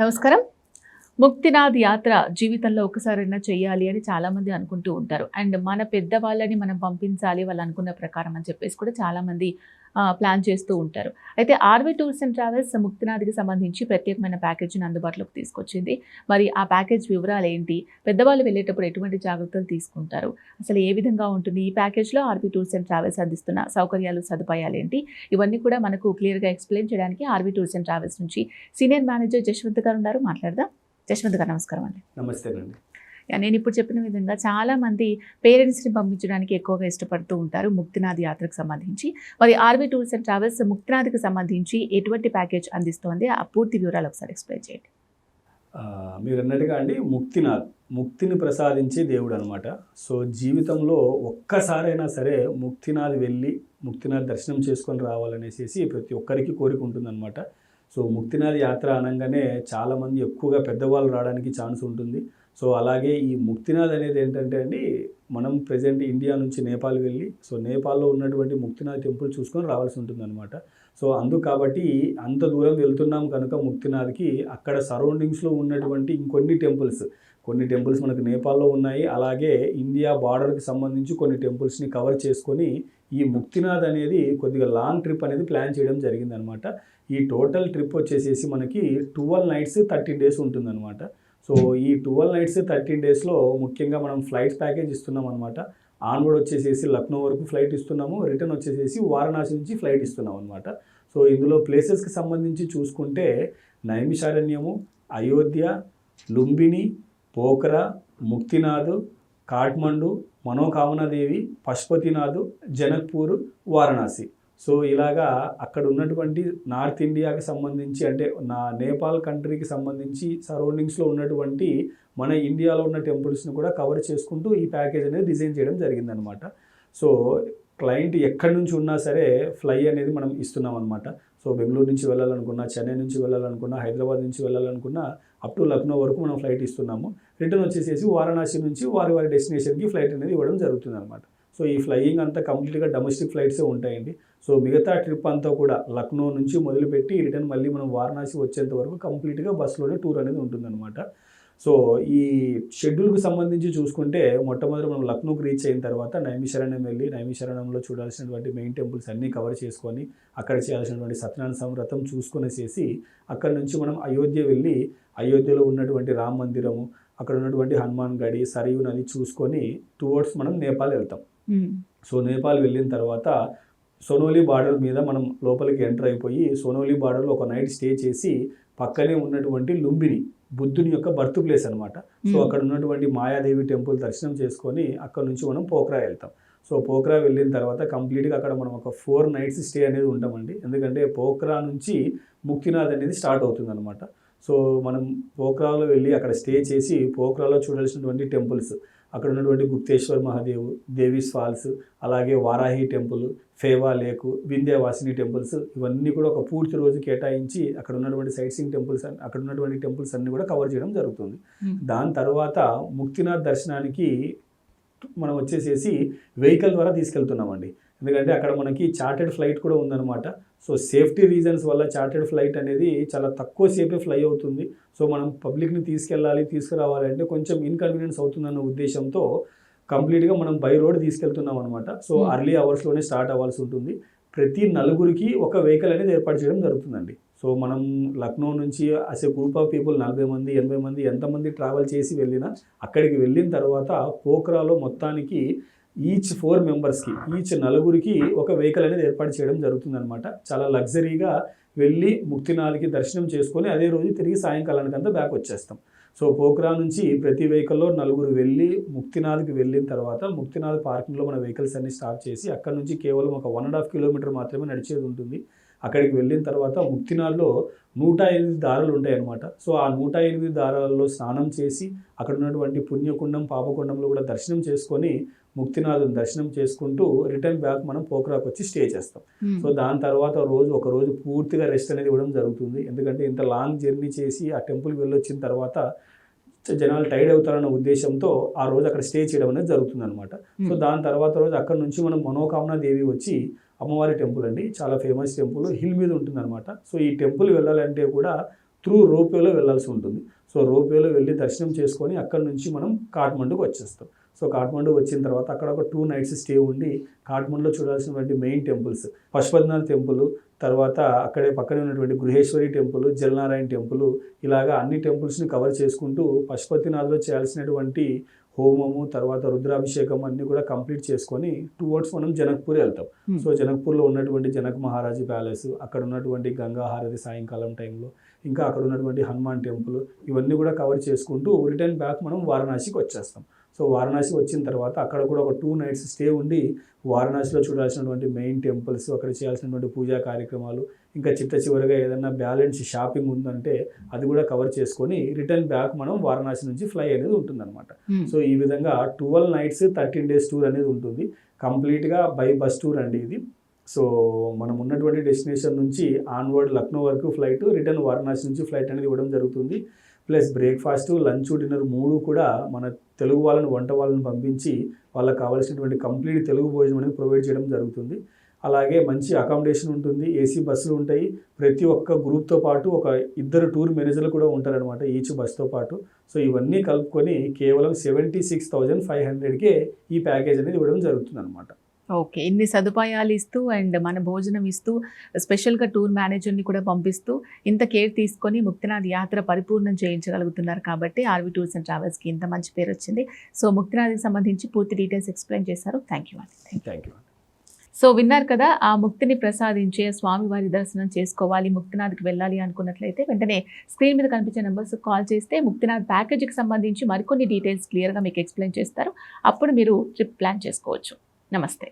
నమస్కారం. ముక్తినాథ్ యాత్ర జీవితంలో ఒకసారైనా చెయ్యాలి అని చాలామంది అనుకుంటూ ఉంటారు. అండ్ మన పెద్దవాళ్ళని మనం పంపించాలి వాళ్ళు అనుకున్న ప్రకారం అని చెప్పేసి కూడా చాలామంది ప్లాన్ చేస్తూ ఉంటారు. అయితే ఆర్‌వి టూర్స్ అండ్ ట్రావెల్స్ ముక్తినాథ్‌కి సంబంధించి ప్రత్యేకమైన ప్యాకేజీని అందుబాటులోకి తీసుకొచ్చింది. మరి ఆ ప్యాకేజ్ వివరాలేంటి? పెద్దవాళ్ళు వెళ్ళేటప్పుడు ఎటువంటి జాగ్రత్తలు తీసుకుంటారు? అసలు ఏ విధంగా ఉంటుంది? ఈ ప్యాకేజ్‌లో ఆర్‌వి టూర్స్ అండ్ ట్రావెల్స్ అందిస్తున్న సౌకర్యాలు, సదుపాయాలేంటి? ఇవన్నీ కూడా మనకు క్లియర్‌గా ఎక్స్‌ప్లెయిన్ చేయడానికి ఆర్‌వి టూర్స్ అండ్ ట్రావెల్స్ నుంచి సీనియర్ మేనేజర్ జశ్వంత్ గారు ఉన్నారు. మాట్లాడదాం. జశ్వంత్ గారు నమస్కారం అండి. నమస్తేనండి. నేను ఇప్పుడు చెప్పిన విధంగా చాలామంది పేరెంట్స్‌ని పంపించడానికి ఎక్కువగా ఇష్టపడుతూ ఉంటారు ముక్తినాథ్ యాత్రకు సంబంధించి. మరి ఆర్‌వి టూర్స్ అండ్ ట్రావెల్స్ ముక్తినాథ్‌కి సంబంధించి ఎటువంటి ప్యాకేజ్ అందిస్తోంది? ఆ పూర్తి వివరాలు ఒకసారి ఎక్స్‌ప్లెయిన్ చేయండి. మీరన్నట్టుగా అండి, ముక్తిని ప్రసాదించే దేవుడు అనమాట. సో జీవితంలో ఒక్కసారైనా సరే ముక్తినాథ్ వెళ్ళి ముక్తినాథ్ దర్శనం చేసుకొని రావాలనేసి ప్రతి ఒక్కరికి కోరిక ఉంటుందన్నమాట. సో ముక్తినాథ్ యాత్ర అనగానే చాలామంది ఎక్కువగా పెద్దవాళ్ళు రావడానికి ఛాన్స్ ఉంటుంది. సో అలాగే ఈ ముక్తినాథ్ అనేది ఏంటంటే అండి, మనం ప్రజెంట్ ఇండియా నుంచి నేపాల్ వెళ్ళి సో నేపాల్లో ఉన్నటువంటి ముక్తినాథ్ టెంపుల్ చూసుకొని రావాల్సి ఉంటుందన్నమాట. సో కాబట్టి అంత దూరం వెళ్తున్నాం కనుక ముక్తినాథ్కి అక్కడ సరౌండింగ్స్లో ఉన్నటువంటి కొన్ని టెంపుల్స్ మనకు నేపాల్లో ఉన్నాయి. అలాగే ఇండియా బార్డర్కి సంబంధించి కొన్ని టెంపుల్స్ని కవర్ చేసుకొని ఈ ముక్తినాథ్ అనేది కొద్దిగా లాంగ్ ట్రిప్ అనేది ప్లాన్ చేయడం జరిగిందనమాట. ఈ టోటల్ ట్రిప్ వచ్చేసేసి మనకి 12 nights 13 days ఉంటుందన్నమాట. సో ఈ 12 nights 13 daysలో ముఖ్యంగా మనం ఫ్లైట్స్ ప్యాకేజ్ ఇస్తున్నాం అనమాట. ఆన్వర్డ్ వచ్చేసేసి లక్నో వరకు ఫ్లైట్ ఇస్తున్నాము, రిటర్న్ వచ్చేసేసి వారణాసి నుంచి ఫ్లైట్ ఇస్తున్నాం అనమాట. సో ఇందులో ప్లేసెస్కి సంబంధించి చూసుకుంటే నైమిషారణ్యము, అయోధ్య, లుంబిని, పోఖ్రా, ముక్తినాథ్, కాఠ్మండు, మనోకామనాదేవి, పశుపతినాథ్, జనక్పూర్, వారణాసి. సో ఇలాగా అక్కడ ఉన్నటువంటి నార్త్ ఇండియాకి సంబంధించి అంటే నేపాల్ కంట్రీకి సంబంధించి సరౌండింగ్స్లో ఉన్నటువంటి మన ఇండియాలో ఉన్న టెంపుల్స్ని కూడా కవర్ చేసుకుంటూ ఈ ప్యాకేజ్ అనేది డిజైన్ చేయడం జరిగిందనమాట. సో క్లయింట్ ఎక్కడి నుంచి ఉన్నా సరే ఫ్లై అనేది మనం ఇస్తున్నాం అనమాట. సో బెంగళూరు నుంచి వెళ్ళాలనుకున్నా, చెన్నై నుంచి వెళ్ళాలనుకున్నా, హైదరాబాద్ నుంచి వెళ్ళాలనుకున్నా అప్ టు లక్నో వరకు మనం ఫ్లైట్ ఇస్తున్నాము. రిటర్న్ వచ్చేసేసి వారణాసి నుంచి వారి డెస్టినేషన్కి ఫ్లైట్ అనేది ఇవ్వడం జరుగుతుంది అనమాట. సో ఈ ఫ్లయింగ్ అంతా కంప్లీట్గా డొమెస్టిక్ ఫ్లైట్సే ఉంటాయండి. సో మిగతా ట్రిప్ అంతా కూడా లక్నో నుంచి మొదలుపెట్టి రిటర్న్ మళ్ళీ మనం వారణాసి వచ్చేంత వరకు కంప్లీట్గా బస్సులోనే టూర్ అనేది ఉంటుందన్నమాట. సో ఈ షెడ్యూల్కి సంబంధించి చూసుకుంటే మొట్టమొదటి మనం లక్నోకి రీచ్ అయిన తర్వాత నైమిషారణ్యం వెళ్ళి నైమిషారణ్యంలో చూడాల్సినటువంటి మెయిన్ టెంపుల్స్ అన్నీ కవర్ చేసుకొని అక్కడ చేయాల్సినటువంటి సత్యనారాయణ స్వామి వ్రతం చూసుకొనేసేసి అక్కడ నుంచి మనం అయోధ్య వెళ్ళి అయోధ్యలో ఉన్నటువంటి రామ మందిరము, అక్కడ ఉన్నటువంటి హనుమాన్ గడి, సరయూ నది చూసుకొని టువర్డ్స్ మనం నేపాల్ వెళ్తాం. సో నేపాల్ వెళ్ళిన తర్వాత సోనోలి బార్డర్ మీద మనం లోపలికి ఎంటర్ అయిపోయి సోనోలి బార్డర్లో ఒక నైట్ స్టే చేసి పక్కనే ఉన్నటువంటి లుంబిని బుద్ధుని యొక్క బర్త్ ప్లేస్ అనమాట. సో అక్కడ ఉన్నటువంటి మాయాదేవి టెంపుల్ దర్శనం చేసుకొని అక్కడ నుంచి మనం పోఖ్రా వెళ్తాం. సో పోఖ్రా వెళ్ళిన తర్వాత కంప్లీట్గా అక్కడ మనం ఒక 4 nights స్టే అనేది ఉంటామండి. ఎందుకంటే పోఖ్రా నుంచి ముక్తినాథ్ అనేది స్టార్ట్ అవుతుంది అనమాట. సో మనం పోఖ్రాలో వెళ్ళి అక్కడ స్టే చేసి పోఖ్రాలో చూడాల్సినటువంటి టెంపుల్స్ అక్కడ ఉన్నటువంటి గుప్తేశ్వర్ మహాదేవ్, దేవీస్ ఫాల్స్, అలాగే వారాహి టెంపుల్, ఫేవా లేకు, వింధ్యవాసిని టెంపుల్స్ ఇవన్నీ కూడా ఒక పూర్తి రోజు కేటాయించి అక్కడ ఉన్నటువంటి సైట్ సీయింగ్ టెంపుల్స్ అక్కడ ఉన్నటువంటి టెంపుల్స్ అన్నీ కూడా కవర్ చేయడం జరుగుతుంది. దాని తర్వాత ముక్తినాథ్ దర్శనానికి మనం వచ్చేసేసి వెహికల్ ద్వారా తీసుకెళ్తున్నామండి. ఎందుకంటే అక్కడ మనకి చార్టెడ్ ఫ్లైట్ కూడా ఉందన్నమాట. సో సేఫ్టీ రీజన్స్ వల్ల చార్టెడ్ ఫ్లైట్ అనేది చాలా తక్కువ సేపే ఫ్లై అవుతుంది. సో మనం పబ్లిక్ని తీసుకురావాలి అంటే కొంచెం ఇన్కన్వీనియన్స్ అవుతుందన్న ఉద్దేశంతో కంప్లీట్గా మనం బై రోడ్ తీసుకెళ్తున్నాం అనమాట. సో అర్లీ అవర్స్లోనే స్టార్ట్ అవ్వాల్సి ఉంటుంది. ప్రతి నలుగురికి ఒక వెహికల్ అనేది ఏర్పాటు చేయడం జరుగుతుందండి. సో మనం లక్నో నుంచి అసే గ్రూప్ ఆఫ్ పీపుల్ 40 మంది 80 మంది ఎంతమంది ట్రావెల్ చేసి వెళ్ళినా అక్కడికి వెళ్ళిన తర్వాత పోఖ్రాలో మొత్తానికి ఈచ్ 4 మెంబర్స్కి నలుగురికి ఒక వెహికల్ అనేది ఏర్పాటు చేయడం జరుగుతుందన్నమాట. చాలా లగ్జరీగా వెళ్ళి ముక్తినాథ్కి దర్శనం చేసుకొని అదే రోజు తిరిగి సాయంకాలానికంతా బ్యాక్ వచ్చేస్తాం. సో పోఖ్రా నుంచి ప్రతి వెహికల్లో నలుగురు వెళ్ళి ముక్తినాథ్కి వెళ్ళిన తర్వాత ముక్తినాథ్ పార్కింగ్లో మన వెహికల్స్ అన్ని స్టాప్ చేసి అక్కడ నుంచి కేవలం ఒక 1.5 kilometer మాత్రమే నడిచేది ఉంటుంది. అక్కడికి వెళ్ళిన తర్వాత ముక్తినాథ్లో 108 దారులు ఉంటాయన్నమాట. సో ఆ 108 దారాలలో స్నానం చేసి అక్కడ ఉన్నటువంటి పుణ్యకుండం, పాపకుండంలో కూడా దర్శనం చేసుకొని ముక్తినాథుని దర్శనం చేసుకుంటూ రిటర్న్ బ్యాక్ మనం పోఖ్రాకు వచ్చి స్టే చేస్తాం. సో దాని తర్వాత ఒక రోజు పూర్తిగా రెస్ట్ అనేది ఇవ్వడం జరుగుతుంది. ఎందుకంటే ఇంత లాంగ్ జర్నీ చేసి ఆ టెంపుల్కి వెళ్ళొచ్చిన తర్వాత జనాలు టైర్డ్ అవుతారన్న ఉద్దేశంతో ఆ రోజు అక్కడ స్టే చేయడం అనేది జరుగుతుంది అనమాట. సో దాని తర్వాత రోజు అక్కడ నుంచి మనం మనోకామనాదేవి వచ్చి అమ్మవారి టెంపుల్ అండి, చాలా ఫేమస్ టెంపుల్, హిల్ మీద ఉంటుందన్నమాట. సో ఈ టెంపుల్ వెళ్ళాలంటే కూడా త్రూ రోప్వేలో వెళ్ళాల్సి ఉంటుంది. సో రోప్వేలో వెళ్ళి దర్శనం చేసుకొని అక్కడి నుంచి మనం కాఠ్మండూకి వచ్చేస్తాం. సో కాఠ్మండూ వచ్చిన తర్వాత అక్కడ ఒక 2 nights స్టే ఉండి కాఠ్మండూలో చూడాల్సినటువంటి మెయిన్ టెంపుల్స్ పశుపతినాథ్ టెంపుల్, తర్వాత అక్కడే పక్కనే ఉన్నటువంటి గృహేశ్వరి టెంపుల్, జలనారాయణ టెంపుల్, ఇలాగా అన్ని టెంపుల్స్ని కవర్ చేసుకుంటూ పశుపతినాథ్లో చేయాల్సినటువంటి హోమము, తర్వాత రుద్రాభిషేకం అన్నీ కూడా కంప్లీట్ చేసుకొని టువర్డ్స్ మనం జనక్పూర్ వెళ్తాం. సో జనక్పూర్లో ఉన్నటువంటి జనక్ మహారాజు ప్యాలెస్, అక్కడ ఉన్నటువంటి గంగా హారతి సాయంకాలం టైంలో, ఇంకా అక్కడ ఉన్నటువంటి హనుమాన్ టెంపుల్, ఇవన్నీ కూడా కవర్ చేసుకుంటూ రిటర్న్ బ్యాక్ మనం వారణాసికి వచ్చేస్తాం. సో వారణాసి వచ్చిన తర్వాత అక్కడ కూడా ఒక 2 nights స్టే ఉండి వారణాసిలో చూడాల్సినటువంటి మెయిన్ టెంపుల్స్, అక్కడ చేయాల్సినటువంటి పూజా కార్యక్రమాలు, ఇంకా చివరిగా ఏదైనా బ్యాలెన్స్ షాపింగ్ ఉందంటే అది కూడా కవర్ చేసుకొని రిటర్న్ బ్యాక్ మనం వారణాసి నుంచి ఫ్లై అనేది ఉంటుందన్నమాట. సో ఈ విధంగా 12 nights 13 days టూర్ అనేది ఉంటుంది. కంప్లీట్గా బై బస్ టూర్ అండి ఇది. సో మనం ఉన్నటువంటి డెస్టినేషన్ నుంచి ఆన్వర్డ్ లక్నో వరకు ఫ్లైట్, రిటర్న్ వారణాసి నుంచి ఫ్లైట్ అనేది ఇవ్వడం జరుగుతుంది. ప్లస్ బ్రేక్ఫాస్ట్, లంచ్, డిన్నర్ 3 కూడా మన తెలుగు వాళ్ళని వంట వాళ్ళని పంపించి వాళ్ళకి కావాల్సినటువంటి కంప్లీట్ తెలుగు భోజనం అనేది ప్రొవైడ్ చేయడం జరుగుతుంది. అలాగే మంచి అకామిడేషన్ ఉంటుంది, ఏసీ బస్సులు ఉంటాయి. ప్రతి ఒక్క గ్రూప్తో పాటు ఒక 2 టూర్ మేనేజర్లు కూడా ఉంటారనమాట ఈచ్ బస్తో పాటు. సో ఇవన్నీ కలుపుకొని కేవలం 76,500కే ఈ ప్యాకేజ్ అనేది ఇవ్వడం జరుగుతుంది అనమాట. ఓకే. ఇన్ని సదుపాయాలు ఇస్తూ అండ్ మన భోజనం ఇస్తూ స్పెషల్గా టూర్ మేనేజర్ని కూడా పంపిస్తూ ఇంత కేర్ తీసుకొని ముక్తినాథ్ యాత్ర పరిపూర్ణం చేయించగలుగుతున్నారు కాబట్టి ఆర్వి టూర్స్ అండ్ ట్రావెల్స్కి ఇంత మంచి పేరు వచ్చింది. సో ముక్తినాథ్కి సంబంధించి పూర్తి డీటెయిల్స్ ఎక్స్ప్లెయిన్ చేశారు. థ్యాంక్ యూ అండి. Thank you. సో విన్నారు కదా, ఆ ముక్తిని ప్రసాదించే స్వామివారి దర్శనం చేసుకోవాలి, ముక్తినాథ్కి వెళ్ళాలి అనుకున్నట్లయితే వెంటనే స్క్రీన్ మీద కనిపించే నెంబర్స్ కాల్ చేస్తే ముక్తినాథ్ ప్యాకేజీకి సంబంధించి మరికొన్ని డీటెయిల్స్ క్లియర్గా మీకు ఎక్స్ప్లెయిన్ చేస్తారు. అప్పుడు మీరు ట్రిప్ ప్లాన్ చేసుకోవచ్చు. నమస్తే.